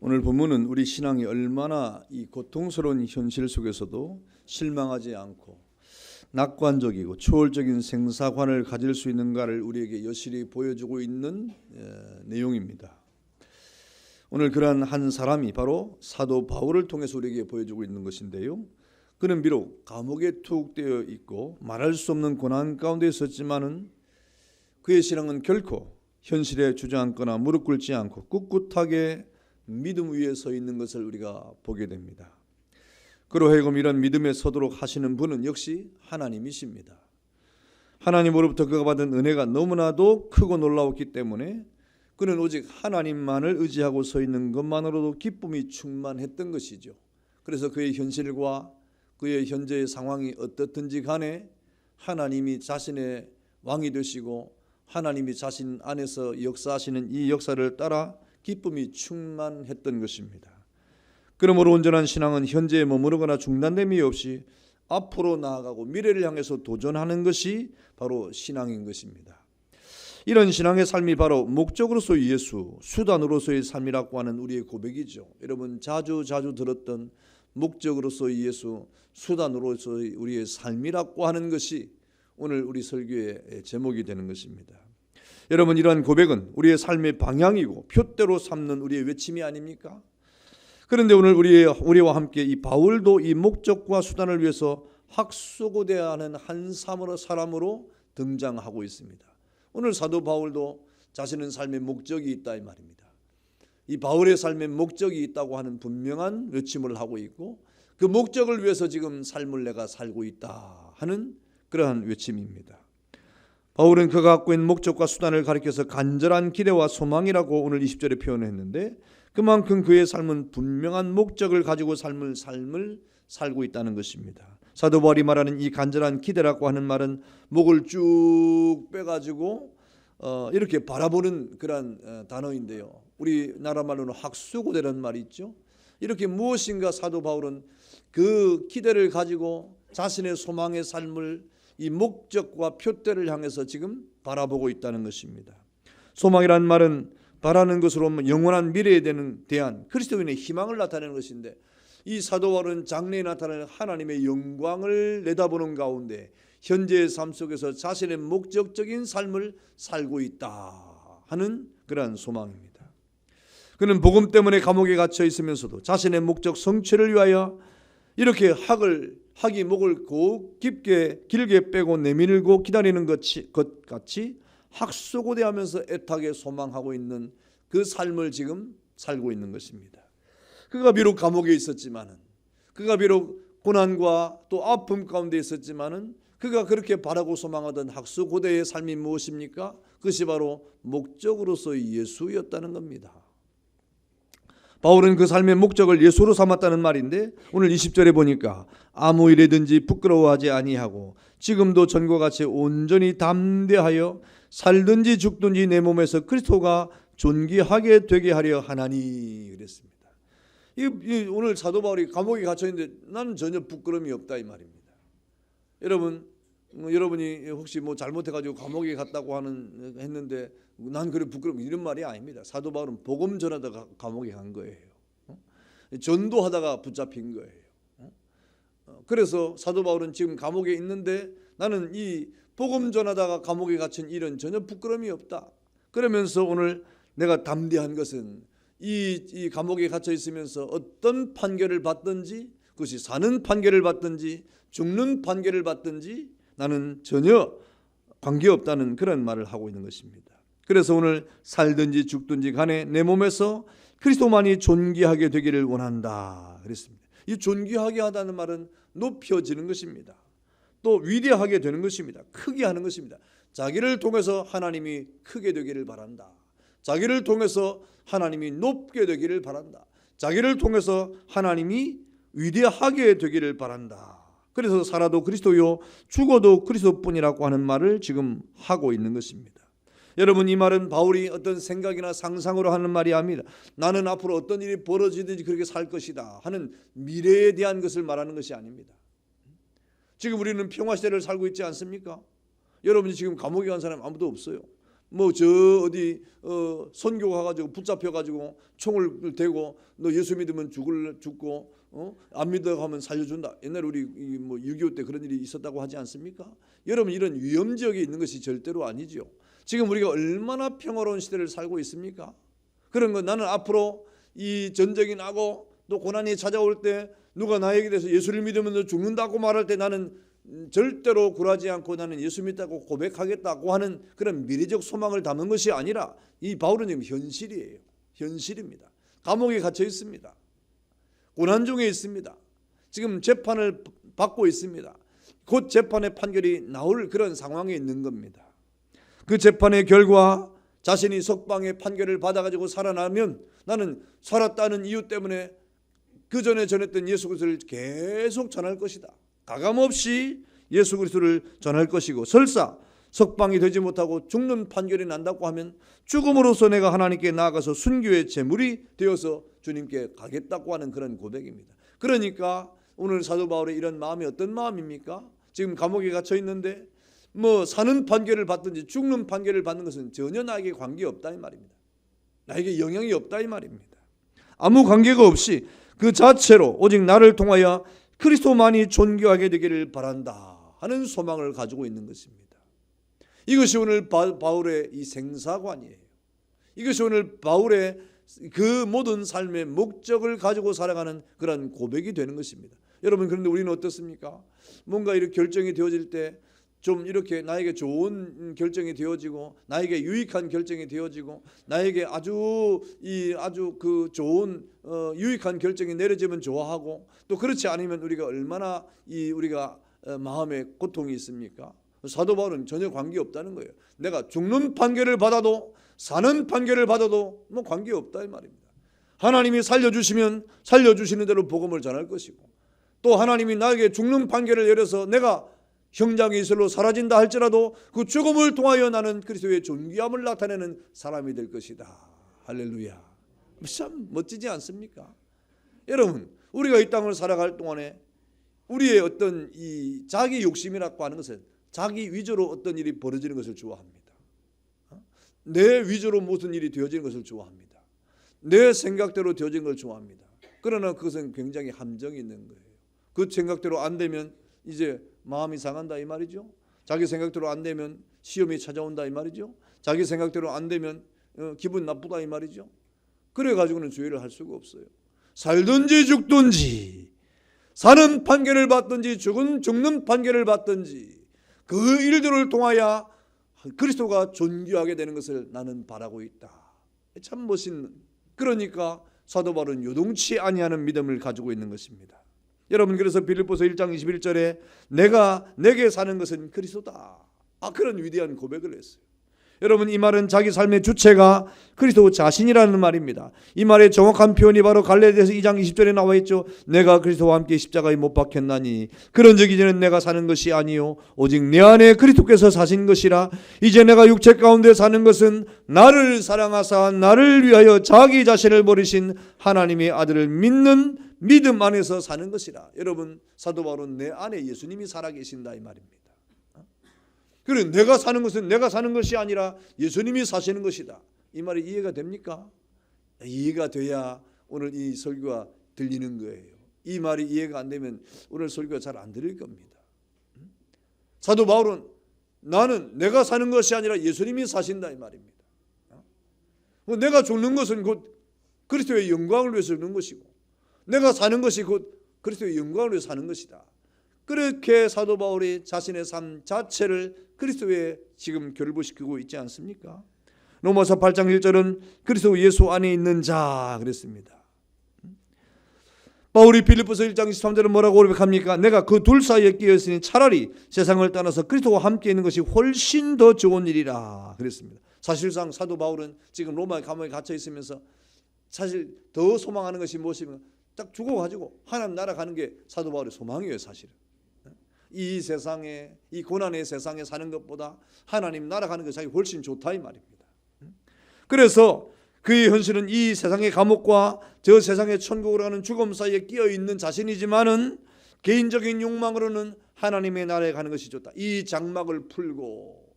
오늘 본문은 우리 신앙이 얼마나 이 고통스러운 현실 속에서도 실망하지 않고 낙관적이고 초월적인 생사관을 가질 수 있는가를 우리에게 여실히 보여주고 있는 내용입니다. 오늘 그러한 한 사람이 바로 사도 바울을 통해서 우리에게 보여주고 있는 것인데요. 그는 비록 감옥에 투옥되어 있고 말할 수 없는 고난 가운데 있었지만은 그의 신앙은 결코 현실에 주저앉거나 무릎 꿇지 않고 꿋꿋하게 믿음 위에 서 있는 것을 우리가 보게 됩니다. 그로 하여금 이런 믿음에 서도록 하시는 분은 역시 하나님이십니다. 하나님으로부터 그가 받은 은혜가 너무나도 크고 놀라웠기 때문에 그는 오직 하나님만을 의지하고 서 있는 것만으로도 기쁨이 충만했던 것이죠. 그래서 그의 현실과 그의 현재의 상황이 어떻든지 간에 하나님이 자신의 왕이 되시고 하나님이 자신 안에서 역사하시는 이 역사를 따라 기쁨이 충만했던 것입니다. 그러므로 온전한 신앙은 현재에 머무르거나 중단됨이 없이 앞으로 나아가고 미래를 향해서 도전하는 것이 바로 신앙인 것입니다. 이런 신앙의 삶이 바로 목적으로서의 예수, 수단으로서의 삶이라고 하는 우리의 고백이죠. 여러분 자주 들었던 목적으로서의 예수, 수단으로서의 우리의 삶이라고 하는 것이 오늘 우리 설교의 제목이 되는 것입니다. 여러분 이러한 고백은 우리의 삶의 방향이고 표대로 삼는 우리의 외침이 아닙니까? 그런데 오늘 우리와 함께 이 바울도 이 목적과 수단을 위해서 학수고대야 하는 한 사람으로 등장하고 있습니다. 오늘 사도 바울도 자신은 삶의 목적이 있다 이 말입니다. 이 바울의 삶의 목적이 있다고 하는 분명한 외침을 하고 있고 그 목적을 위해서 지금 삶을 내가 살고 있다 하는 그러한 외침입니다. 바울은 그가 갖고 있는 목적과 수단을 가리켜서 간절한 기대와 소망이라고 오늘 20절에 표현했는데 그만큼 그의 삶은 분명한 목적을 가지고 삶을 살고 있다는 것입니다. 사도 바울이 말하는 이 간절한 기대라고 하는 말은 목을 쭉 빼가지고 이렇게 바라보는 그런 단어인데요. 우리나라 말로는 학수고대라는 말이 있죠. 이렇게 무엇인가 사도 바울은 그 기대를 가지고 자신의 소망의 삶을 이 목적과 표대를 향해서 지금 바라보고 있다는 것입니다. 소망이라는 말은 바라는 것으로 영원한 미래에 대한 그리스도인의 희망을 나타내는 것인데 이 사도 바울은 장래에 나타나는 하나님의 영광을 내다보는 가운데 현재의 삶 속에서 자신의 목적적인 삶을 살고 있다 하는 그러한 소망입니다. 그는 복음 때문에 감옥에 갇혀 있으면서도 자신의 목적 성취를 위하여 이렇게 학이 목을 길게 빼고 내밀고 기다리는 것 같이 학수고대하면서 애타게 소망하고 있는 그 삶을 지금 살고 있는 것입니다. 그가 비록 감옥에 있었지만은, 그가 비록 고난과 또 아픔 가운데 있었지만은, 그가 그렇게 바라고 소망하던 학수고대의 삶이 무엇입니까? 그것이 바로 목적으로서의 예수였다는 겁니다. 바울은 그 삶의 목적을 예수로 삼았다는 말인데 오늘 20절에 보니까 아무 일에든지 부끄러워하지 아니하고 지금도 전과 같이 온전히 담대하여 살든지 죽든지 내 몸에서 그리스도가 존귀하게 되게 하려 하나니 그랬습니다. 오늘 사도 바울이 감옥에 갇혀 있는데 나는 전혀 부끄러움이 없다 이 말입니다. 여러분이 혹시 뭐 잘못해가지고 감옥에 갔다고 했는데 난 그래 부끄러움 이런 말이 아닙니다. 사도 바울은 복음 전하다가 감옥에 간 거예요. 전도하다가 붙잡힌 거예요. 그래서 사도 바울은 지금 감옥에 있는데 나는 이 복음 전하다가 감옥에 갇힌 일은 전혀 부끄러움이 없다. 그러면서 오늘 내가 담대한 것은 이 감옥에 갇혀 있으면서 어떤 판결을 받든지 그것이 사는 판결을 받든지 죽는 판결을 받든지 나는 전혀 관계없다는 그런 말을 하고 있는 것입니다. 그래서 오늘 살든지 죽든지 간에 내 몸에서 그리스도만이 존귀하게 되기를 원한다 그랬습니다. 이 존귀하게 하다는 말은 높여지는 것입니다. 또 위대하게 되는 것입니다. 크게 하는 것입니다. 자기를 통해서 하나님이 크게 되기를 바란다. 자기를 통해서 하나님이 높게 되기를 바란다. 자기를 통해서 하나님이 위대하게 되기를 바란다. 그래서 살아도 그리스도요 죽어도 그리스도뿐이라고 하는 말을 지금 하고 있는 것입니다. 여러분 이 말은 바울이 어떤 생각이나 상상으로 하는 말이 아닙니다. 나는 앞으로 어떤 일이 벌어지든지 그렇게 살 것이다 하는 미래에 대한 것을 말하는 것이 아닙니다. 지금 우리는 평화시대를 살고 있지 않습니까? 여러분이 지금 감옥에 간 사람 아무도 없어요. 뭐 저 어디 선교 가가지고 붙잡혀가지고 총을 대고 너 예수 믿으면 죽고 안 믿어 하면 살려준다. 옛날에 우리 뭐 6.25 때 그런 일이 있었다고 하지 않습니까? 여러분, 이런 위험 지역에 있는 것이 절대로 아니죠. 지금 우리가 얼마나 평화로운 시대를 살고 있습니까? 그런 건 나는 앞으로 이 전쟁이 나고 또 고난이 찾아올 때 누가 나에게 대해서 예수를 믿으면 너 죽는다고 말할 때 나는 절대로 굴하지 않고 나는 예수 믿다고 고백하겠다고 하는 그런 미래적 소망을 담은 것이 아니라 이 바울은 지금 현실이에요. 현실입니다. 감옥에 갇혀 있습니다. 고난 중에 있습니다. 지금 재판을 받고 있습니다. 곧 재판의 판결이 나올 그런 상황에 있는 겁니다. 그 재판의 결과 자신이 석방의 판결을 받아가지고 살아나면 나는 살았다는 이유 때문에 그 전에 전했던 예수 그리스도를 계속 전할 것이다. 가감없이 예수 그리스도를 전할 것이고, 설사 석방이 되지 못하고 죽는 판결이 난다고 하면 죽음으로써 내가 하나님께 나아가서 순교의 제물이 되어서 주님께 가겠다고 하는 그런 고백입니다. 그러니까 오늘 사도 바울의 이런 마음이 어떤 마음입니까? 지금 감옥에 갇혀 있는데 뭐 사는 판결을 받든지 죽는 판결을 받는 것은 전혀 나에게 관계없다 이 말입니다. 나에게 영향이 없다 이 말입니다. 아무 관계가 없이 그 자체로 오직 나를 통하여 그리스도만이 존귀하게 되기를 바란다 하는 소망을 가지고 있는 것입니다. 이것이 오늘 바울의 이 생사관이에요. 이것이 오늘 바울의 그 모든 삶의 목적을 가지고 살아가는 그런 고백이 되는 것입니다. 여러분, 그런데 우리는 어떻습니까? 뭔가 이렇게 결정이 되어질 때 좀 이렇게 나에게 좋은 결정이 되어지고 나에게 유익한 결정이 되어지고 나에게 아주 그 좋은 유익한 결정이 내려지면 좋아하고, 또 그렇지 않으면 우리가 얼마나 우리가 마음에 고통이 있습니까? 사도 바울은 전혀 관계없다는 거예요. 내가 죽는 판결을 받아도 사는 판결을 받아도 뭐 관계없다 이 말입니다. 하나님이 살려주시면 살려주시는 대로 복음을 전할 것이고, 또 하나님이 나에게 죽는 판결을 내려서 내가 형장의 이슬로 사라진다 할지라도 그 죽음을 통하여 나는 그리스도의 존귀함을 나타내는 사람이 될 것이다. 할렐루야. 참 멋지지 않습니까? 여러분, 우리가 이 땅을 살아갈 동안에 우리의 어떤 이 자기 욕심이라고 하는 것은 자기 위주로 어떤 일이 벌어지는 것을 좋아합니다. 내 위주로 무슨 일이 되어지는 것을 좋아합니다. 내 생각대로 되어지는 걸 좋아합니다. 그러나 그것은 굉장히 함정이 있는 거예요. 그 생각대로 안 되면 이제 마음이 상한다 이 말이죠. 자기 생각대로 안 되면 시험이 찾아온다 이 말이죠. 자기 생각대로 안 되면 기분 나쁘다 이 말이죠. 그래가지고는 주의를 할 수가 없어요. 살든지 죽든지, 사는 판결을 받든지 죽는 판결을 받든지, 그 일들을 통하여 그리스도가 존귀하게 되는 것을 나는 바라고 있다. 참 멋있는, 그러니까 사도 바울은 요동치 아니하는 믿음을 가지고 있는 것입니다. 여러분, 그래서 빌립보서 1장 21절에 내게 사는 것은 그리스도다, 그런 위대한 고백을 했어요. 여러분, 이 말은 자기 삶의 주체가 그리스도 자신이라는 말입니다. 이 말의 정확한 표현이 바로 갈라디아서 2장 20절에 나와 있죠. 내가 그리스도와 함께 십자가에 못 박혔나니 그런즉 이제는 내가 사는 것이 아니요 오직 내 안에 그리스도께서 사신 것이라. 이제 내가 육체 가운데 사는 것은 나를 사랑하사 나를 위하여 자기 자신을 버리신 하나님의 아들을 믿는 믿음 안에서 사는 것이라. 여러분, 사도 바울은 내 안에 예수님이 살아계신다 이 말입니다. 그래, 내가 사는 것은 내가 사는 것이 아니라 예수님이 사시는 것이다. 이 말이 이해가 됩니까? 이해가 돼야 오늘 이 설교가 들리는 거예요. 이 말이 이해가 안 되면 오늘 설교가 잘 안 들릴 겁니다. 사도 바울은 나는 내가 사는 것이 아니라 예수님이 사신다 이 말입니다. 내가 죽는 것은 곧 그리스도의 영광을 위해서 죽는 것이고, 내가 사는 것이 곧 그리스도의 영광을 위해서 사는 것이다. 그렇게 사도 바울이 자신의 삶 자체를 그리스도에 지금 결부시키고 있지 않습니까? 로마서 8장 1절은 그리스도 예수 안에 있는 자 그랬습니다. 바울이 빌립보서 1장 23절은 뭐라고 고백합니까? 내가 그 둘 사이에 끼어 있으니 차라리 세상을 떠나서 그리스도와 함께 있는 것이 훨씬 더 좋은 일이라 그랬습니다. 사실상 사도 바울은 지금 로마 감옥에 갇혀 있으면서 사실 더 소망하는 것이 무엇이면 딱 죽어가지고 하나님 나라 가는 게 사도 바울의 소망이에요. 사실은 이 세상에, 이 고난의 세상에 사는 것보다 하나님 나라 가는 것이 훨씬 좋다 이 말입니다. 그래서 그의 현실은 이 세상의 감옥과 저 세상의 천국으로 가는 죽음 사이에 끼어 있는 자신이지만은 개인적인 욕망으로는 하나님의 나라에 가는 것이 좋다. 이 장막을 풀고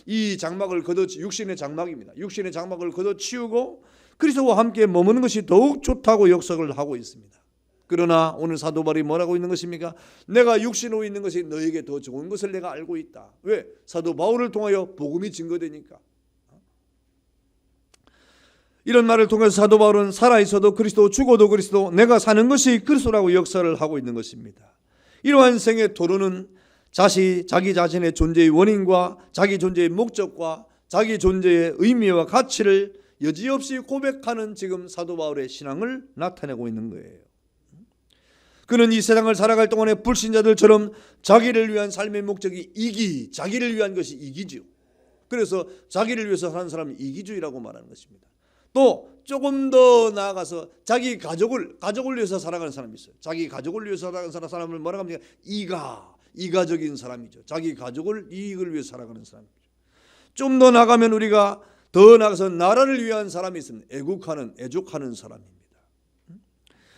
이 장막을 육신의 장막입니다. 육신의 장막을 걷어치우고 그리스도와 함께 머무는 것이 더욱 좋다고 역설을 하고 있습니다. 그러나 오늘 사도 바울이 뭐라고 있는 것입니까? 내가 육신으로 있는 것이 너에게 더 좋은 것을 내가 알고 있다. 왜? 사도 바울을 통하여 복음이 증거되니까. 이런 말을 통해서 사도 바울은 살아있어도 그리스도, 죽어도 그리스도, 내가 사는 것이 그리스도라고 역설을 하고 있는 것입니다. 이러한 생의 토론은 자기 자신의 존재의 원인과 자기 존재의 목적과 자기 존재의 의미와 가치를 여지없이 고백하는 지금 사도 바울의 신앙을 나타내고 있는 거예요. 그는 이 세상을 살아갈 동안에 불신자들처럼 자기를 위한 삶의 목적이 자기를 위한 것이 이기죠. 그래서 자기를 위해서 사는 사람이 이기주의라고 말하는 것입니다. 또 조금 더 나아가서 자기 가족을 위해서 살아가는 사람이 있어요. 자기 가족을 위해서 살아가는 사람을 뭐라고 합니까? 이가적인 사람이죠. 자기 가족을 이익을 위해서 살아가는 사람이죠. 좀 더 나가면 우리가 더 나가서 나라를 위한 사람이 있습니다. 애족하는 사람입니다.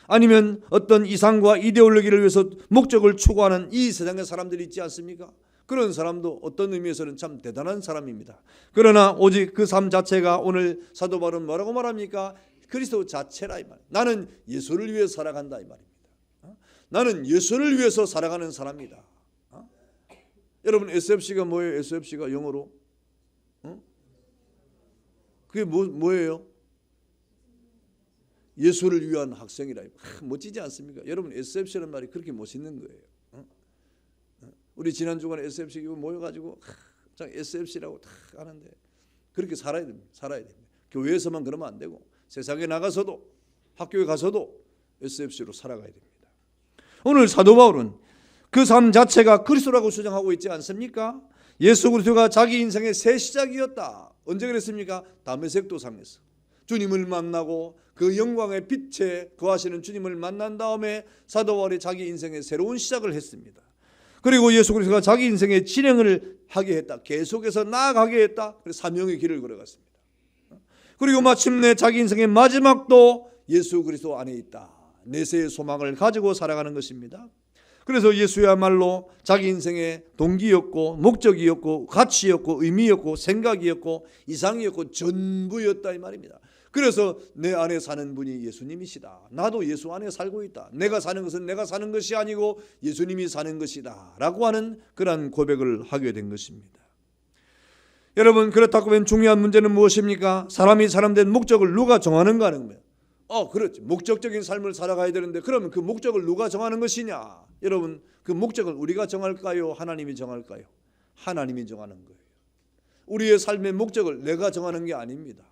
아니면 어떤 이상과 이데올로기를 위해서 목적을 추구하는 이 세상의 사람들이 있지 않습니까? 그런 사람도 어떤 의미에서는 참 대단한 사람입니다. 그러나 오직 그 삶 자체가 오늘 사도 바울은 뭐라고 말합니까? 그리스도 자체라 이 말. 나는 예수를 위해 살아간다 이 말입니다. 나는 예수를 위해서 살아가는 사람이다. 여러분 SFC가 뭐예요? SFC가 영어로? 그게 뭐예요? 예수를 위한 학생이라. 멋지지 않습니까? 여러분 SFC라는 말이 그렇게 멋있는 거예요. 우리 지난 주간에 SFC 모여가지고 SFC라고 다 하는데 그렇게 살아야 됩니다. 교회에서만 그러면 안 되고 세상에 나가서도 학교에 가서도 SFC로 살아가야 됩니다. 오늘 사도 바울은 그 삶 자체가 그리스도라고 주장하고 있지 않습니까? 예수 그리스도가 자기 인생의 새 시작이었다. 언제 그랬습니까? 다메섹 도상에서 주님을 만나고 그 영광의 빛에 거하시는 주님을 만난 다음에 사도 바울이 자기 인생의 새로운 시작을 했습니다. 그리고 예수 그리스도가 자기 인생의 진행을 하게 했다. 계속해서 나아가게 했다. 그래서 사명의 길을 걸어갔습니다. 그리고 마침내 자기 인생의 마지막도 예수 그리스도 안에 있다. 내세의 소망을 가지고 살아가는 것입니다. 그래서 예수야말로 자기 인생의 동기였고 목적이었고 가치였고 의미였고 생각이었고 이상이었고 전부였다 이 말입니다. 그래서 내 안에 사는 분이 예수님이시다. 나도 예수 안에 살고 있다. 내가 사는 것은 내가 사는 것이 아니고 예수님이 사는 것이다 라고 하는 그런 고백을 하게 된 것입니다. 여러분 그렇다고 하면 중요한 문제는 무엇입니까? 사람이 사람된 목적을 누가 정하는가 하는 거예요. 그렇지. 목적적인 삶을 살아가야 되는데 그러면 그 목적을 누가 정하는 것이냐? 여러분 그 목적을 우리가 정할까요? 하나님이 정할까요? 하나님이 정하는 거예요. 우리의 삶의 목적을 내가 정하는 게 아닙니다.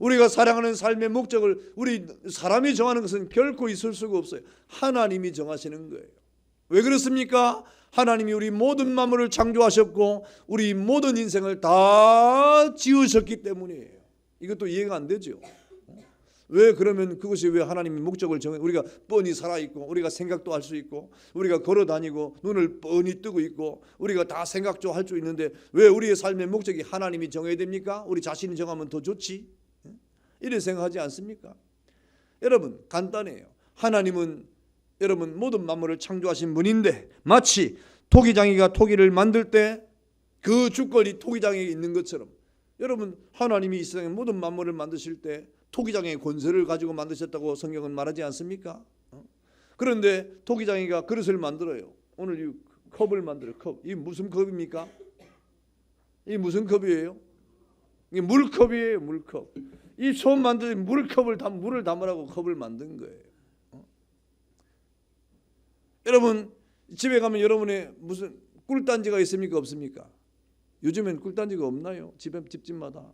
우리가 살아가는 삶의 목적을 우리 사람이 정하는 것은 결코 있을 수가 없어요. 하나님이 정하시는 거예요. 왜 그렇습니까? 하나님이 우리 모든 만물을 창조하셨고 우리 모든 인생을 다 지으셨기 때문이에요. 이것도 이해가 안 되죠. 왜 그러면 그것이 왜 하나님의 목적을 정해? 우리가 뻔히 살아있고 우리가 생각도 할 수 있고 우리가 걸어다니고 눈을 뻔히 뜨고 있고 우리가 다 생각도 할 수 있는데 왜 우리의 삶의 목적이 하나님이 정해야 됩니까? 우리 자신이 정하면 더 좋지? 이런 생각하지 않습니까? 여러분 간단해요. 하나님은 여러분 모든 만물을 창조하신 분인데 마치 토기장이가 토기를 만들 때 그 주권이 토기장에게 있는 것처럼 여러분 하나님이 이 세상의 모든 만물을 만드실 때 토기장의 권세를 가지고 만드셨다고 성경은 말하지 않습니까? 그런데 토기장이가 그릇을 만들어요. 오늘 이 컵을 만들어요. 컵. 이 무슨 컵입니까? 이 무슨 컵이에요? 이게 물컵이에요. 물컵. 이 처음 만든 물을 담으라고 컵을 만든 거예요. 여러분 집에 가면 여러분의 무슨 꿀단지가 있습니까? 없습니까? 요즘엔 꿀단지가 없나요? 집집마다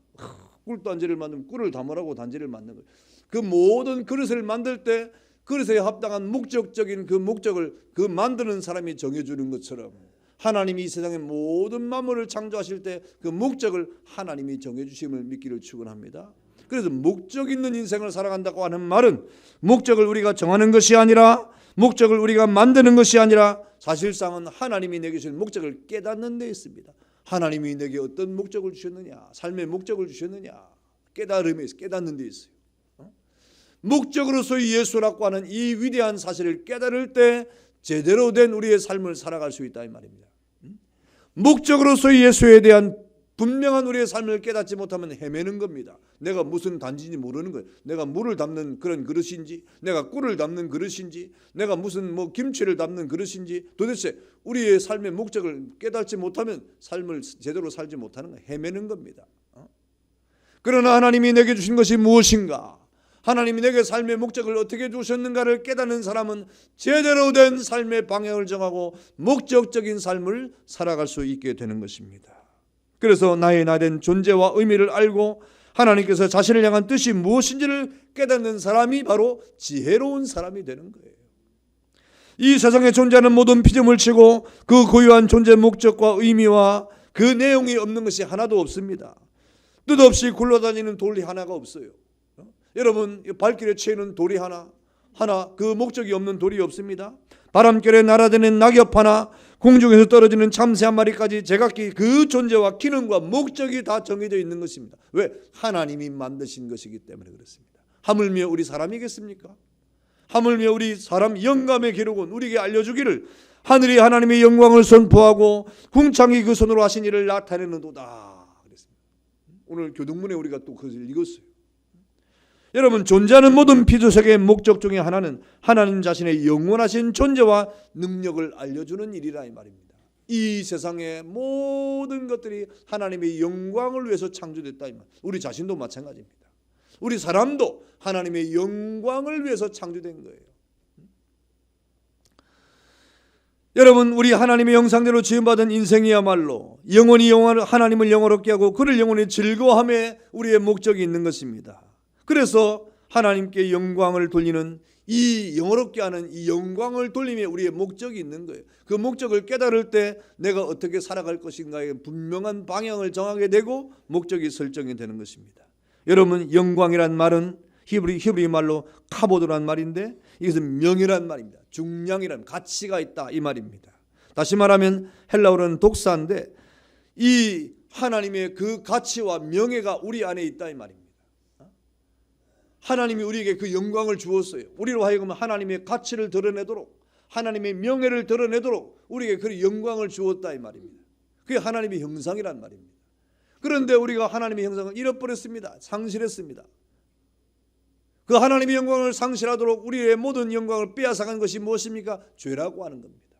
꿀단지를 만들면 꿀을 담으라고 단지를 만든 거예요. 그 모든 그릇을 만들 때 그릇에 합당한 목적적인 그 목적을 그 만드는 사람이 정해주는 것처럼 하나님이 이 세상의 모든 만물을 창조하실 때 그 목적을 하나님이 정해주심을 믿기를 축원합니다. 그래서 목적 있는 인생을 살아간다고 하는 말은 목적을 우리가 정하는 것이 아니라 목적을 우리가 만드는 것이 아니라 사실상은 하나님이 내게 주신 목적을 깨닫는 데 있습니다. 하나님이 내게 어떤 목적을 주셨느냐, 삶의 목적을 주셨느냐, 깨달음에 있어요. 깨닫는 데 있어요. 목적으로서의 예수라고 하는 이 위대한 사실을 깨달을 때 제대로 된 우리의 삶을 살아갈 수 있다 이 말입니다. 목적으로서의 예수에 대한 분명한 우리의 삶을 깨닫지 못하면 헤매는 겁니다. 내가 무슨 단지인지 모르는 거예요. 내가 물을 담는 그런 그릇인지, 내가 꿀을 담는 그릇인지, 내가 무슨 김치를 담는 그릇인지, 도대체 우리의 삶의 목적을 깨닫지 못하면 삶을 제대로 살지 못하는 거예요. 헤매는 겁니다. 그러나 하나님이 내게 주신 것이 무엇인가, 하나님이 내게 삶의 목적을 어떻게 주셨는가를 깨닫는 사람은 제대로 된 삶의 방향을 정하고 목적적인 삶을 살아갈 수 있게 되는 것입니다. 그래서 나의 나된 존재와 의미를 알고 하나님께서 자신을 향한 뜻이 무엇인지를 깨닫는 사람이 바로 지혜로운 사람이 되는 거예요. 이 세상에 존재하는 모든 피조물 치고 그 고유한 존재 목적과 의미와 그 내용이 없는 것이 하나도 없습니다. 뜻없이 굴러다니는 돌이 하나가 없어요. 여러분, 발길에 채이는 돌이 하나 그 목적이 없는 돌이 없습니다. 바람결에 날아다니는 낙엽 하나, 공중에서 떨어지는 참새 한 마리까지 제각기 그 존재와 기능과 목적이 다 정해져 있는 것입니다. 왜? 하나님이 만드신 것이기 때문에 그렇습니다. 하물며 우리 사람이겠습니까? 하물며 우리 사람 영감의 기록은 우리에게 알려주기를 하늘이 하나님의 영광을 선포하고 궁창이 그 손으로 하신 일을 나타내는도다 그랬습니다. 오늘 교동문에 우리가 또 그것을 읽었어요. 여러분, 존재하는 모든 피조세계의 목적 중에 하나는 하나님 자신의 영원하신 존재와 능력을 알려주는 일이라 이 말입니다. 이 세상의 모든 것들이 하나님의 영광을 위해서 창조됐다 이 말. 우리 자신도 마찬가지입니다. 우리 사람도 하나님의 영광을 위해서 창조된 거예요. 여러분, 우리 하나님의 형상대로 지음받은 인생이야말로 영원히 하나님을 영화롭게 하고 그를 영원히 즐거워함에 우리의 목적이 있는 것입니다. 그래서 하나님께 영광을 돌리는 이 영화롭게 하는 이 영광을 돌림에 우리의 목적이 있는 거예요. 그 목적을 깨달을 때 내가 어떻게 살아갈 것인가에 분명한 방향을 정하게 되고 목적이 설정이 되는 것입니다. 여러분, 영광이란 말은 히브리 말로 카보드란 말인데 이것은 명예란 말입니다. 중량이란 가치가 있다 이 말입니다. 다시 말하면 헬라어로는 독사인데 이 하나님의 그 가치와 명예가 우리 안에 있다 이 말입니다. 하나님이 우리에게 그 영광을 주었어요. 우리로 하여금 하나님의 가치를 드러내도록, 하나님의 명예를 드러내도록 우리에게 그 영광을 주었다 이 말입니다. 그게 하나님의 형상이란 말입니다. 그런데 우리가 하나님의 형상을 잃어버렸습니다. 상실했습니다. 그 하나님의 영광을 상실하도록 우리의 모든 영광을 빼앗아간 것이 무엇입니까? 죄라고 하는 겁니다.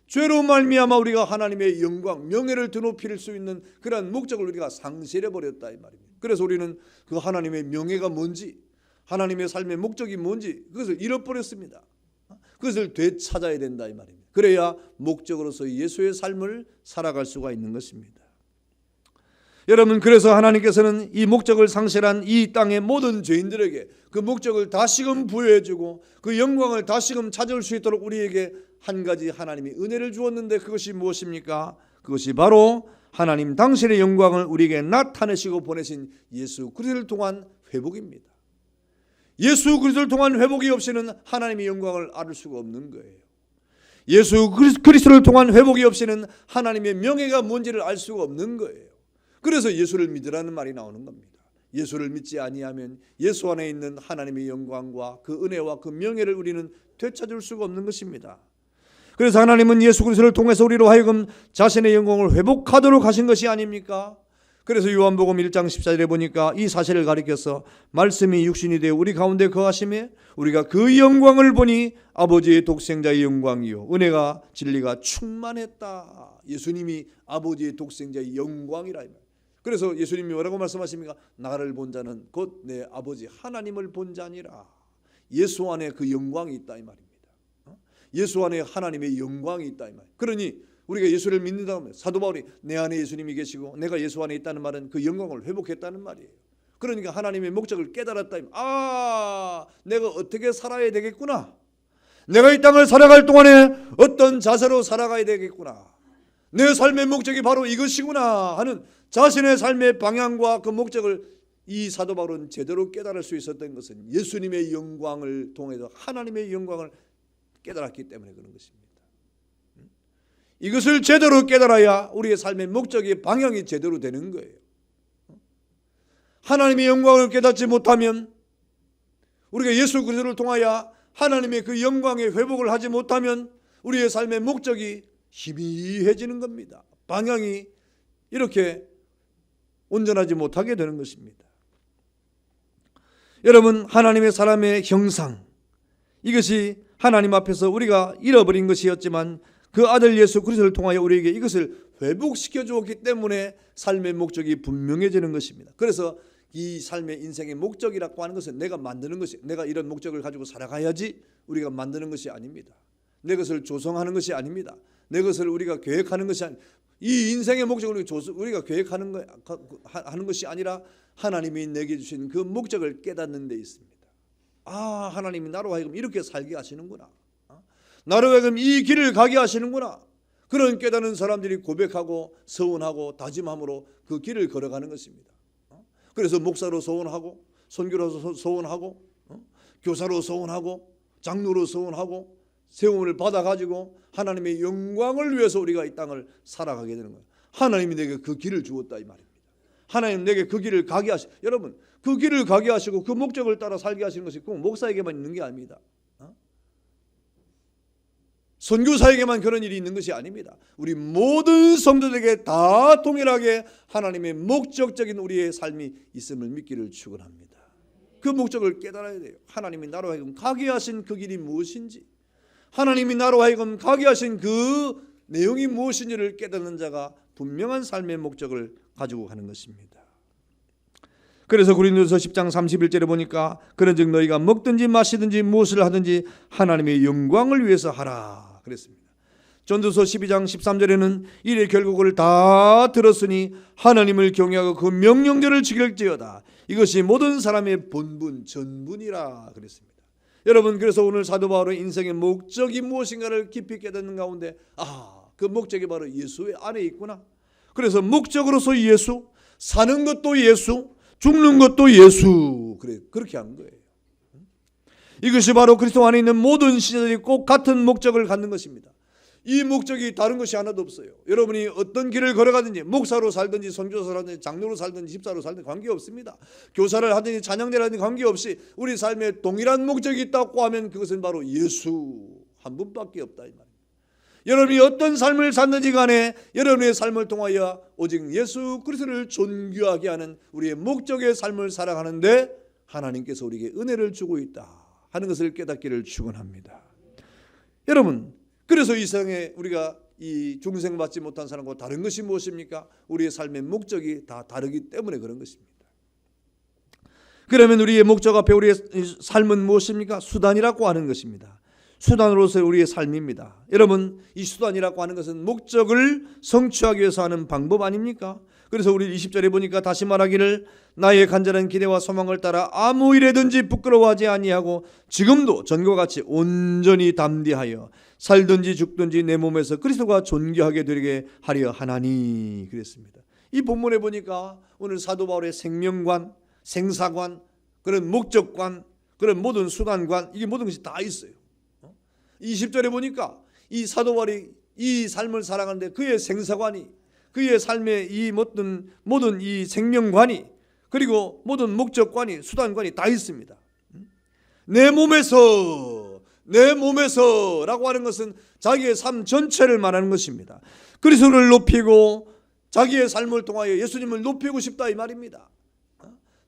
죄로 말미암아 우리가 하나님의 영광, 명예를 드높일 수 있는 그러한 목적을 우리가 상실해버렸다 이 말입니다. 그래서 우리는 그 하나님의 명예가 뭔지, 하나님의 삶의 목적이 뭔지 그것을 잃어버렸습니다. 그것을 되찾아야 된다 이 말입니다. 그래야 목적으로서 예수의 삶을 살아갈 수가 있는 것입니다. 여러분, 그래서 하나님께서는 이 목적을 상실한 이 땅의 모든 죄인들에게 그 목적을 다시금 부여해주고 그 영광을 다시금 찾을 수 있도록 우리에게 한 가지 하나님이 은혜를 주었는데 그것이 무엇입니까? 그것이 바로 하나님 당신의 영광을 우리에게 나타내시고 보내신 예수 그리스도를 통한 회복입니다. 예수 그리스도를 통한 회복이 없이는 하나님의 영광을 알 수가 없는 거예요. 예수 그리스도를 통한 회복이 없이는 하나님의 명예가 뭔지를 알 수가 없는 거예요. 그래서 예수를 믿으라는 말이 나오는 겁니다. 예수를 믿지 아니하면 예수 안에 있는 하나님의 영광과 그 은혜와 그 명예를 우리는 되찾을 수가 없는 것입니다. 그래서 하나님은 예수 그리스도를 통해서 우리로 하여금 자신의 영광을 회복하도록 하신 것이 아닙니까? 그래서 요한복음 1장 14절에 보니까 이 사실을 가리켜서 말씀이 육신이 되어 우리 가운데 거하심에 우리가 그 영광을 보니 아버지의 독생자의 영광이요 은혜가 진리가 충만했다. 예수님이 아버지의 독생자의 영광이라. 그래서 예수님이 뭐라고 말씀하십니까? 나를 본 자는 곧 내 아버지 하나님을 본 자니라. 예수 안에 그 영광이 있다 이 말입니다. 예수 안에 하나님의 영광이 있다 이 말. 그러니 우리가 예수를 믿는다 하면 사도 바울이 내 안에 예수님이 계시고 내가 예수 안에 있다는 말은 그 영광을 회복했다는 말이에요. 그러니까 하나님의 목적을 깨달았다. 내가 어떻게 살아야 되겠구나. 내가 이 땅을 살아갈 동안에 어떤 자세로 살아가야 되겠구나. 내 삶의 목적이 바로 이것이구나 하는 자신의 삶의 방향과 그 목적을 이 사도 바울은 제대로 깨달을 수 있었던 것은 예수님의 영광을 통해서 하나님의 영광을 깨달았기 때문에 그런 것입니다. 이것을 제대로 깨달아야 우리의 삶의 목적의 방향이 제대로 되는 거예요. 하나님의 영광을 깨닫지 못하면, 우리가 예수 그리스도를 통하여 하나님의 그 영광의 회복을 하지 못하면 우리의 삶의 목적이 희미해지는 겁니다. 방향이 이렇게 온전하지 못하게 되는 것입니다. 여러분, 하나님의 사람의 형상, 이것이 하나님 앞에서 우리가 잃어버린 것이었지만 그 아들 예수 그리스도를 통하여 우리에게 이것을 회복시켜 주었기 때문에 삶의 목적이 분명해지는 것입니다. 그래서 이 삶의 인생의 목적이라고 하는 것은 내가 만드는 것이, 내가 이런 목적을 가지고 살아가야지 우리가 만드는 것이 아닙니다. 내 것을 조성하는 것이 아닙니다. 내 것을 우리가 계획하는 것이 아닙니다. 이 인생의 목적을 우리가 계획하는 하는 것이 아니라 하나님이 내게 주신 그 목적을 깨닫는 데 있습니다. 아, 하나님이 나로 하여금 이렇게 살게 하시는구나. 나로 하여금 이 길을 가게 하시는구나. 그런 깨닫는 사람들이 고백하고 서원하고 다짐함으로 그 길을 걸어가는 것입니다. 그래서 목사로 서원하고, 선교로 서원하고, 교사로 서원하고, 장로로 서원하고, 세움을 받아가지고 하나님의 영광을 위해서 우리가 이 땅을 살아가게 되는 거예요. 하나님이 내게 그 길을 주었다 이 말입니다. 하나님 내게 그 길을 가게 하시고, 여러분 그 길을 가게 하시고 그 목적을 따라 살게 하시는 것이 꼭 목사에게만 있는 게 아닙니다. 선교사에게만 그런 일이 있는 것이 아닙니다. 우리 모든 성도들에게 다 동일하게 하나님의 목적적인 우리의 삶이 있음을 믿기를 축원합니다. 그 목적을 깨달아야 돼요. 하나님이 나로 하여금 가게 하신 그 길이 무엇인지, 하나님이 나로 하여금 가게 하신 그 내용이 무엇인지를 깨닫는 자가 분명한 삶의 목적을 가지고 가는 것입니다. 그래서 고린도서 10장 31절에 보니까 그런즉 너희가 먹든지 마시든지 무엇을 하든지 하나님의 영광을 위해서 하라 그랬습니다. 전도서 12장 13절에는 이래 결국을 다 들었으니 하나님을 경외하고 그 명령대로 지킬지어다. 이것이 모든 사람의 본분 전분이라 그랬습니다. 여러분, 그래서 오늘 사도 바울의 인생의 목적이 무엇인가를 깊이 깨닫는 가운데 그 목적이 바로 예수의 안에 있구나. 그래서 목적으로서 예수, 사는 것도 예수, 죽는 것도 예수, 그렇게 하는 거예요. 이것이 바로 그리스도 안에 있는 모든 신자들이 꼭 같은 목적을 갖는 것입니다. 이 목적이 다른 것이 하나도 없어요. 여러분이 어떤 길을 걸어가든지, 목사로 살든지 선교사로 살든지 장로로 살든지 집사로 살든지 관계없습니다. 교사를 하든지 찬양대를 하든지 관계없이 우리 삶에 동일한 목적이 있다고 하면 그것은 바로 예수 한 분밖에 없다 이 말입니다. 여러분이 어떤 삶을 살든지 간에 여러분의 삶을 통하여 오직 예수 그리스도를 존귀하게 하는 우리의 목적의 삶을 살아가는데 하나님께서 우리에게 은혜를 주고 있다 하는 것을 깨닫기를 축원합니다. 여러분, 그래서 이 세상에 우리가 이 중생받지 못한 사람과 다른 것이 무엇입니까? 우리의 삶의 목적이 다 다르기 때문에 그런 것입니다. 그러면 우리의 목적 앞에 우리의 삶은 무엇입니까? 수단이라고 하는 것입니다. 수단으로서의 우리의 삶입니다. 여러분, 이 수단이라고 하는 것은 목적을 성취하기 위해서 하는 방법 아닙니까? 그래서 우리 20절에 보니까 다시 말하기를 나의 간절한 기대와 소망을 따라 아무 일에든지 부끄러워하지 아니하고 지금도 전과 같이 온전히 담대하여 살든지 죽든지 내 몸에서 그리스도가 존귀하게 되게 하려 하나니 그랬습니다. 이 본문에 보니까 오늘 사도 바울의 생명관, 생사관, 그런 목적관, 그런 모든 수단관, 이게 모든 것이 다 있어요. 20절에 보니까 이 사도 바울이 이 삶을 살아가는데 그의 생사관이, 그의 삶의 이 모든 이 생명관이, 그리고 모든 목적관이, 수단관이 다 있습니다. 내 몸에서라고 하는 것은 자기의 삶 전체를 말하는 것입니다. 그리스도를 높이고 자기의 삶을 통하여 예수님을 높이고 싶다 이 말입니다.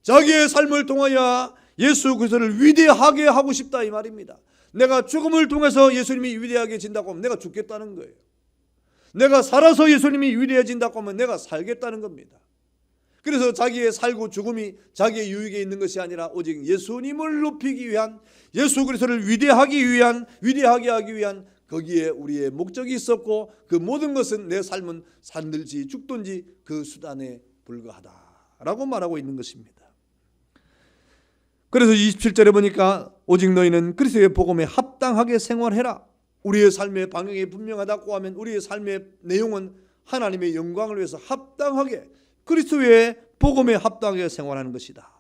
자기의 삶을 통하여 예수 그리스도를 위대하게 하고 싶다 이 말입니다. 내가 죽음을 통해서 예수님이 위대하게 진다고 하면 내가 죽겠다는 거예요. 내가 살아서 예수님이 위대해진다고 하면 내가 살겠다는 겁니다. 그래서 자기의 살고 죽음이 자기의 유익에 있는 것이 아니라 오직 예수님을 높이기 위한, 예수 그리스도를 위대하게 하기 위한 거기에 우리의 목적이 있었고 그 모든 것은 내 삶은 산들지 죽든지 그 수단에 불과하다라고 말하고 있는 것입니다. 그래서 27절에 보니까 오직 너희는 그리스도의 복음에 합당하게 생활해라. 우리의 삶의 방향이 분명하다고 하면 우리의 삶의 내용은 하나님의 영광을 위해서 합당하게, 그리스도의 복음에 합당하게 생활하는 것이다.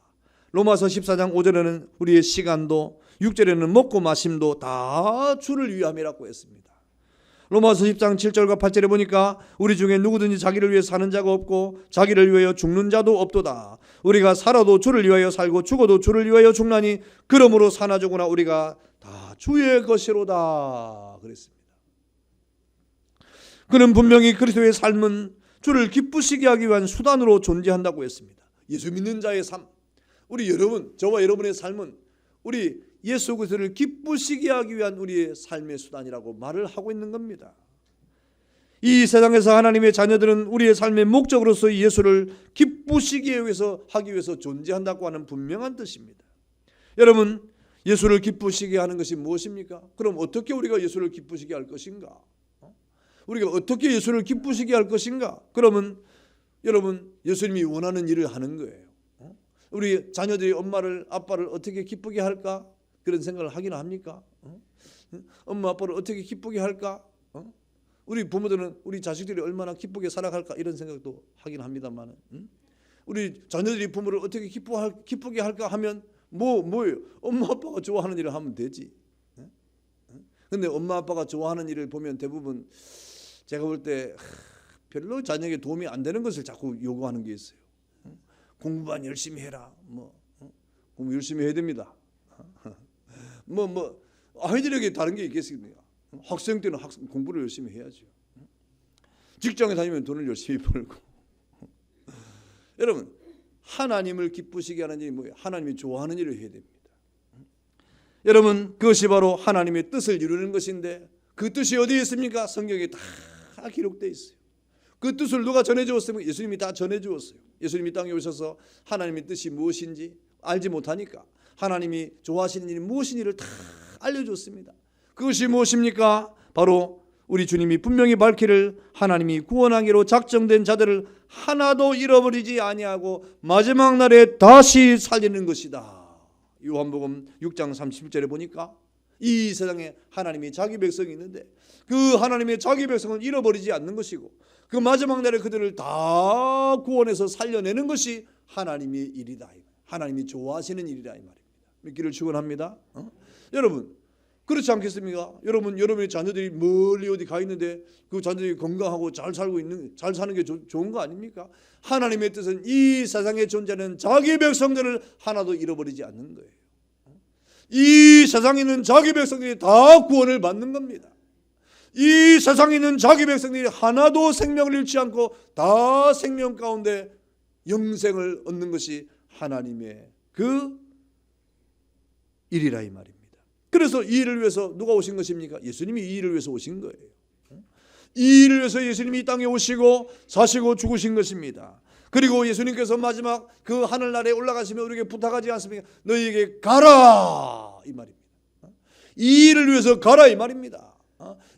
로마서 14장 5절에는 우리의 시간도, 6절에는 먹고 마심도 다 주를 위함이라고 했습니다. 로마서 10장 7절과 8절에 보니까 우리 중에 누구든지 자기를 위해 사는 자가 없고 자기를 위하여 죽는 자도 없도다. 우리가 살아도 주를 위하여 살고 죽어도 주를 위하여 죽나니 그러므로 사나 죽으나 우리가 다 주의 것이로다 그랬습니다. 그는 분명히 그리스도의 삶은 주를 기쁘시게 하기 위한 수단으로 존재한다고 했습니다. 예수 믿는 자의 삶, 우리 여러분, 저와 여러분의 삶은 우리 예수 그리스도를 기쁘시게 하기 위한 우리의 삶의 수단이라고 말을 하고 있는 겁니다. 이 세상에서 하나님의 자녀들은 우리의 삶의 목적으로서 예수를 기쁘시게 하기 위해서 존재한다고 하는 분명한 뜻입니다. 여러분, 예수를 기쁘시게 하는 것이 무엇입니까? 그럼 어떻게 우리가 예수를 기쁘시게 할 것인가? 우리가 어떻게 예수를 기쁘시게 할 것인가? 그러면 여러분, 예수님이 원하는 일을 하는 거예요. 우리 자녀들이 엄마를 아빠를 어떻게 기쁘게 할까? 그런 생각을 하긴 합니까? 엄마 아빠를 어떻게 기쁘게 할까? 우리 부모들은 우리 자식들이 얼마나 기쁘게 살아갈까? 이런 생각도 하긴 합니다만, 우리 자녀들이 부모를 어떻게 기쁘게 할까 하면 뭐예요? 엄마 아빠가 좋아하는 일을 하면 되지. 근데 엄마 아빠가 좋아하는 일을 보면 대부분 제가 볼 때 별로 자녀에게 도움이 안 되는 것을 자꾸 요구하는 게 있어요. 공부만 열심히 해라. 공부 열심히 해야 됩니다. 아이들에게 다른 게 있겠습니까? 학생 때는 공부를 열심히 해야죠. 직장에 다니면 돈을 열심히 벌고. 여러분, 하나님을 기쁘시게 하는 일이 뭐예요? 하나님이 좋아하는 일을 해야 됩니다. 여러분, 그것이 바로 하나님의 뜻을 이루는 것인데 그 뜻이 어디에 있습니까? 성경에 다 기록되어 있어요. 그 뜻을 누가 전해주었습니까? 예수님이 다 전해주었어요. 예수님이 땅에 오셔서 하나님의 뜻이 무엇인지 알지 못하니까 하나님이 좋아하시는 일이 무엇인지를 다 알려줬습니다. 그것이 무엇입니까? 바로 우리 주님이 분명히 밝히를 하나님이 구원하기로 작정된 자들을 하나도 잃어버리지 아니하고 마지막 날에 다시 살리는 것이다. 요한복음 6장 31절에 보니까 이 세상에 하나님이 자기 백성이 있는데 그 하나님의 자기 백성은 잃어버리지 않는 것이고 그 마지막 날에 그들을 다 구원해서 살려내는 것이 하나님의 일이다. 하나님이 좋아하시는 일이다 이 말입니다. 믿기를 축원합니다. 여러분, 그렇지 않겠습니까? 여러분의 자녀들이 멀리 어디 가 있는데 그 자녀들이 건강하고 잘 사는 게 좋은 거 아닙니까? 하나님의 뜻은 이 세상에 존재하는 자기 백성들을 하나도 잃어버리지 않는 거예요. 이 세상에 있는 자기 백성들이 다 구원을 받는 겁니다. 이 세상에 있는 자기 백성들이 하나도 생명을 잃지 않고 다 생명 가운데 영생을 얻는 것이 하나님의 그 일이라 이 말입니다. 그래서 이 일을 위해서 누가 오신 것입니까? 예수님이 이 일을 위해서 오신 거예요. 이 일을 위해서 예수님이 이 땅에 오시고 사시고 죽으신 것입니다. 그리고 예수님께서 마지막 그 하늘나라에 올라가시며 우리에게 부탁하지 않습니까? 너희에게 가라 이 말입니다. 이 일을 위해서 가라 이 말입니다.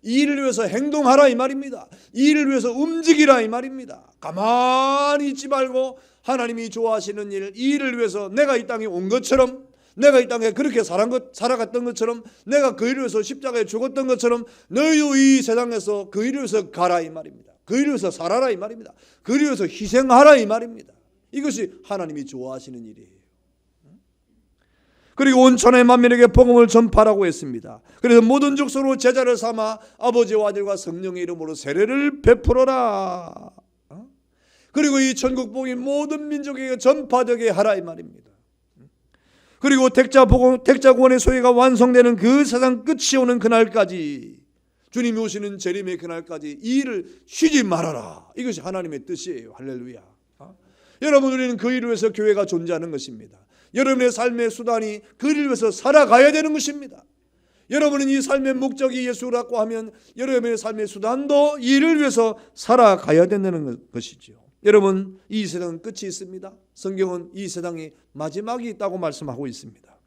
이 일을 위해서 행동하라 이 말입니다. 이 일을 위해서 움직이라 이 말입니다. 가만히 있지 말고 하나님이 좋아하시는 일, 이 일을 위해서 내가 이 땅에 온 것처럼, 내가 이 땅에 그렇게 살아갔던 것처럼, 내가 그 일을 위해서 십자가에 죽었던 것처럼 너희도 이 세상에서 그 일을 위해서 가라 이 말입니다. 그 일을 위해서 살아라 이 말입니다. 그 일을 위해서 희생하라 이 말입니다. 이것이 하나님이 좋아하시는 일이에요. 그리고 온 천하 만민에게 복음을 전파하라고 했습니다. 그래서 모든 족속으로 제자를 삼아 아버지와 아들과 성령의 이름으로 세례를 베풀어라. 그리고 이 천국 복음이 모든 민족에게 전파되게 하라 이 말입니다. 그리고 택자 구원의 소회가 완성되는 그 세상 끝이 오는 그날까지, 주님이 오시는 재림의 그날까지 이 일을 쉬지 말아라. 이것이 하나님의 뜻이에요. 할렐루야. 여러분, 우리는 그 일을 위해서 교회가 존재하는 것입니다. 여러분의 삶의 수단이 그 일을 위해서 살아가야 되는 것입니다. 여러분은 이 삶의 목적이 예수라고 하면 여러분의 삶의 수단도 이 일을 위해서 살아가야 된다는 것이죠. 여러분, 이 세상은 끝이 있습니다. 성경은 이 세상이 마지막이 있다고 말씀하고 있습니다.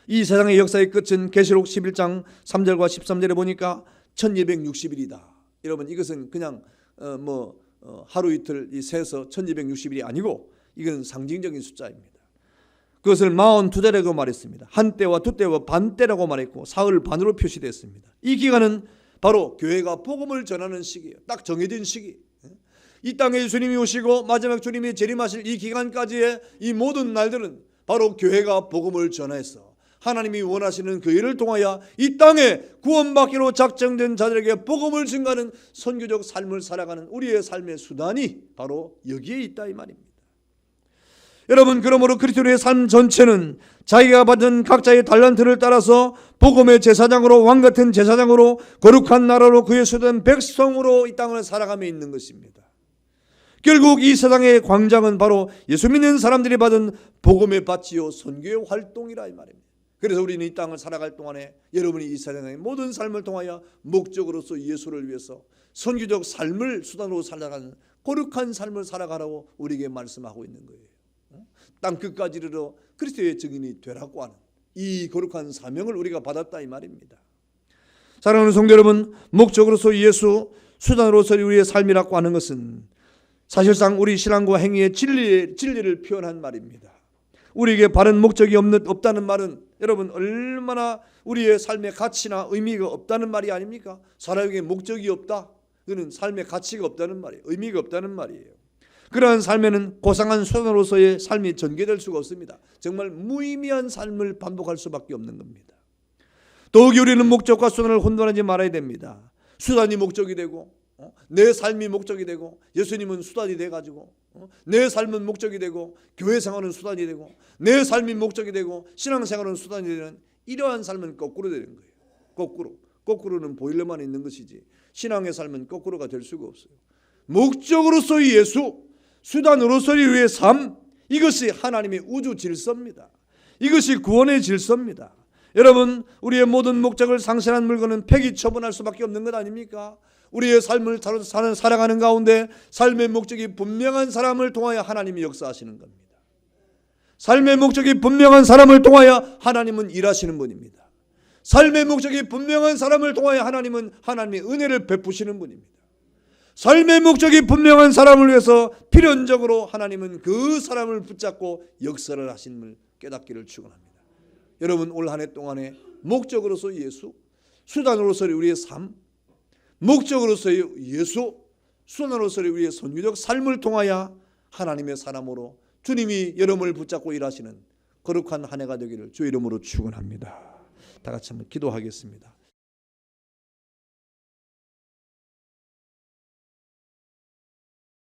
이 세상의 역사의 끝은 계시록 11장 3절과 13절에 보니까 1260일이다. 여러분, 이것은 그냥 하루 이틀 세서 1260일이 아니고 이건 상징적인 숫자입니다. 그것을 42대라고 말했습니다. 한때와 두때와 반때라고 말했고 사흘 반으로 표시됐습니다. 이 기간은 바로 교회가 복음을 전하는 시기예요. 딱 정해진 시기. 이 땅에 주님이 오시고 마지막 주님이 재림하실 이 기간까지의 이 모든 날들은 바로 교회가 복음을 전해서 하나님이 원하시는 그 일을 통하여 이 땅에 구원받기로 작정된 자들에게 복음을 증가하는 선교적 삶을 살아가는 우리의 삶의 수단이 바로 여기에 있다 이 말입니다. 여러분, 그러므로 그리스도인의 삶 전체는 자기가 받은 각자의 달란트를 따라서 복음의 제사장으로, 왕같은 제사장으로, 거룩한 나라로, 그의 소유된 백성으로 이 땅을 살아가며 있는 것입니다. 결국 이 세상의 광장은 바로 예수 믿는 사람들이 받은 복음의 밭이요 선교의 활동이라 이 말입니다. 그래서 우리는 이 땅을 살아갈 동안에 여러분이 이 세상의 모든 삶을 통하여 목적으로서 예수를 위해서 선교적 삶을 수단으로 살아가는 거룩한 삶을 살아가라고 우리에게 말씀하고 있는 거예요. 땅 끝까지 이르러 그리스도의 증인이 되라고 하는 이 거룩한 사명을 우리가 받았다 이 말입니다. 사랑하는 성도 여러분, 목적으로서 예수, 수단으로서 우리의 삶이라고 하는 것은 사실상 우리 신앙과 행위의 진리를 표현한 말입니다. 우리에게 바른 목적이 없다는 말은 여러분 얼마나 우리의 삶의 가치나 의미가 없다는 말이 아닙니까? 사람에게 목적이 없다, 그는 삶의 가치가 없다는 말이에요. 의미가 없다는 말이에요. 그러한 삶에는 고상한 수단으로서의 삶이 전개될 수가 없습니다. 정말 무의미한 삶을 반복할 수밖에 없는 겁니다. 더욱이 우리는 목적과 수단을 혼돈하지 말아야 됩니다. 수단이 목적이 되고 내 삶이 목적이 되고 예수님은 수단이 돼가지고 내 삶은 목적이 되고 교회 생활은 수단이 되고 내 삶이 목적이 되고 신앙생활은 수단이 되는 이러한 삶은 거꾸로 되는 거예요. 거꾸로는 보일러만 있는 것이지 신앙의 삶은 거꾸로가 될 수가 없어요. 목적으로서의 예수, 수단으로서의 우리의 삶, 이것이 하나님의 우주 질서입니다. 이것이 구원의 질서입니다. 여러분, 우리의 모든 목적을 상실한 물건은 폐기 처분할 수밖에 없는 것 아닙니까? 우리의 삶을 살아가는 가운데 삶의 목적이 분명한 사람을 통하여 하나님이 역사하시는 겁니다. 삶의 목적이 분명한 사람을 통하여 하나님은 일하시는 분입니다. 삶의 목적이 분명한 사람을 통하여 하나님은 하나님의 은혜를 베푸시는 분입니다. 삶의 목적이 분명한 사람을 위해서 필연적으로 하나님은 그 사람을 붙잡고 역사를 하심을 깨닫기를 축원합니다. 여러분, 올 한 해 동안에 목적으로서 예수, 수단으로서의 우리의 삶, 목적으로서의 예수, 수단으로서의 우리의 선교적 삶을 통하여 하나님의 사람으로 주님이 여러분을 붙잡고 일하시는 거룩한 한 해가 되기를 주 이름으로 축원합니다. 다 같이 한번 기도하겠습니다.